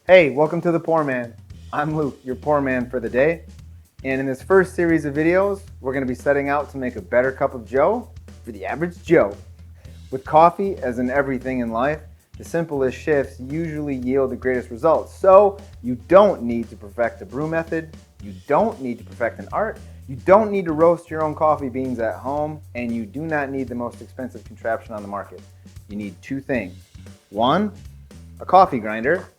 Hey, welcome to the Pour Man. I'm Luke, your Pour Man for the day. And in this first series of videos, we're going to be setting out to make a better cup of joe for the average Joe. With coffee, as in everything in life, the simplest shifts usually yield the greatest results. So you don't need to perfect a brew method, you don't need to perfect an art, you don't need to roast your own coffee beans at home, and you do not need the most expensive contraption on the market. You need two things. One, a coffee grinder,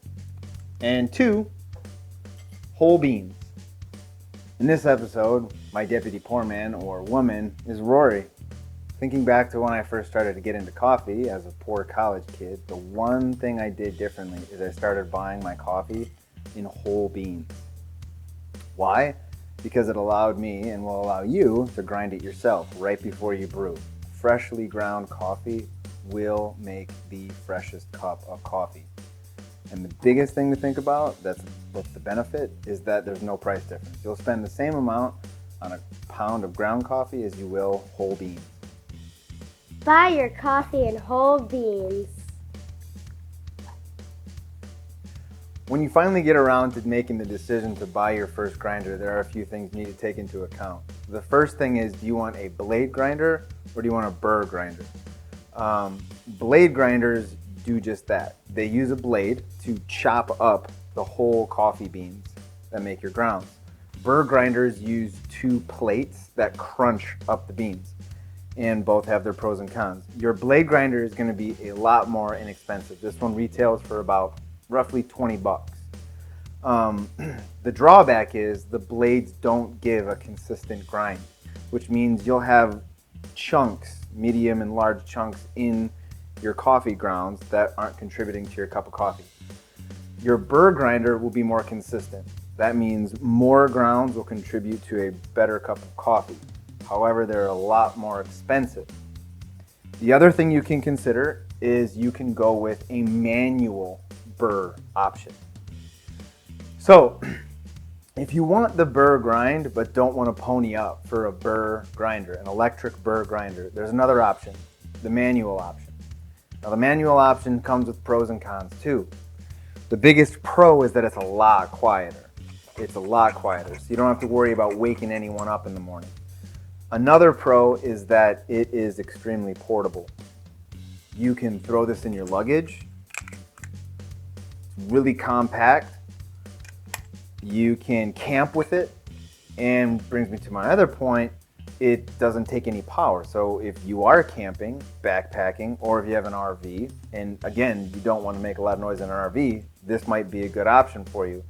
and two, whole beans. In this episode, my deputy pour man or woman is Rory. Thinking back to when I first started to get into coffee as a poor college kid, the one thing I did differently is I started buying my coffee in whole beans. Why? Because it allowed me and will allow you to grind it yourself right before you brew. Freshly ground coffee will make the freshest cup of coffee. And the biggest thing to think about, that's the benefit, is that there's no price difference. You'll spend the same amount on a pound of ground coffee as you will whole beans. Buy your coffee in whole beans. When you finally get around to making the decision to buy your first grinder, there are a few things you need to take into account. The first thing is, do you want a blade grinder or do you want a burr grinder? Blade grinders do just that. They use a blade to chop up the whole coffee beans that make your grounds. Burr grinders use two plates that crunch up the beans, and both have their pros and cons. Your blade grinder is going to be a lot more inexpensive. This one retails for about roughly 20 bucks. The drawback is the blades don't give a consistent grind, which means you'll have chunks, medium and large chunks in your coffee grounds that aren't contributing to your cup of coffee. Your burr grinder will be more consistent. That means more grounds will contribute to a better cup of coffee. However, they're a lot more expensive. The other thing you can consider is you can go with a manual burr option. So, if you want the burr grind but don't want to pony up for a burr grinder, an electric burr grinder, there's another option, the manual option. Now, the manual option comes with pros and cons too. The biggest pro is that it's a lot quieter. It's a lot quieter, so you don't have to worry about waking anyone up in the morning. Another pro is that it is extremely portable. You can throw this in your luggage. It's really compact. You can camp with it, and brings me to my other point, it doesn't take any power. So if you are camping, backpacking, or if you have an RV, and again, you don't want to make a lot of noise in an RV, this might be a good option for you.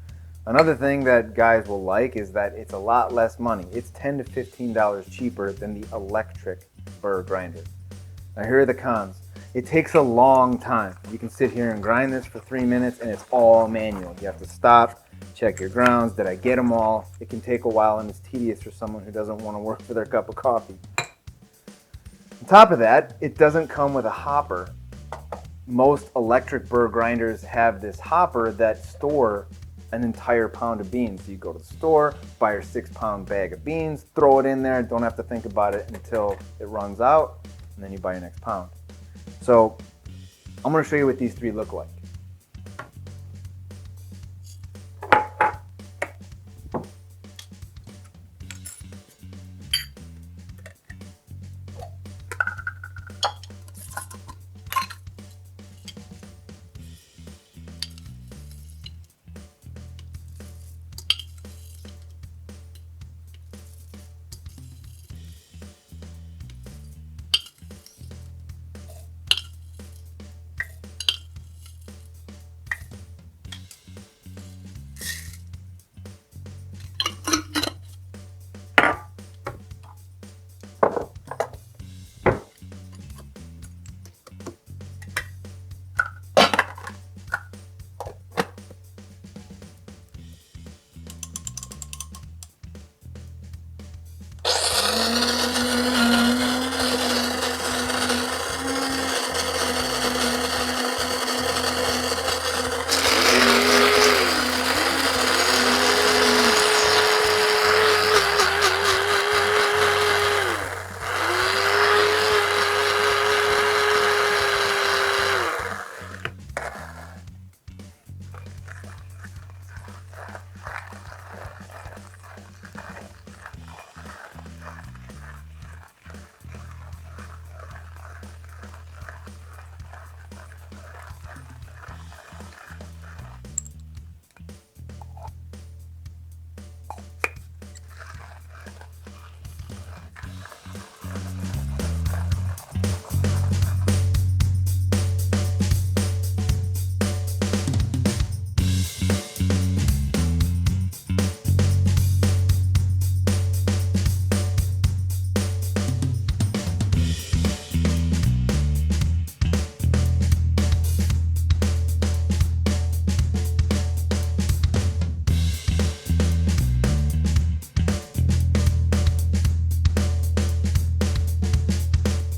Another thing that guys will like is that it's a lot less money. It's $10 to $15 cheaper than the electric burr grinder. Now here are the cons. It takes a long time. You can sit here and grind this for 3 minutes and it's all manual. You have to stop, check your grounds. Did I get them all? It can take a while and it's tedious for someone who doesn't want to work for their cup of coffee. On top of that, it doesn't come with a hopper. Most electric burr grinders have this hopper that store an entire pound of beans. So you go to the store, buy your 6-pound bag of beans, throw it in there, don't have to think about it until it runs out, and then you buy your next pound. So I'm going to show you what these three look like.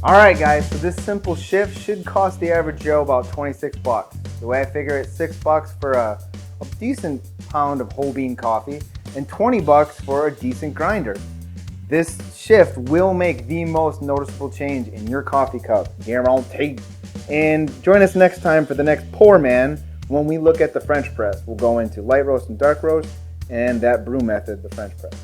All right, guys, so this simple shift should cost the average Joe about 26 bucks. The way I figure it's $6 for a decent pound of whole bean coffee and 20 bucks for a decent grinder. This shift will make the most noticeable change in your coffee cup, guaranteed. And join us next time for the next Pour Man when we look at the French press. We'll go into light roast and dark roast and that brew method, the French press.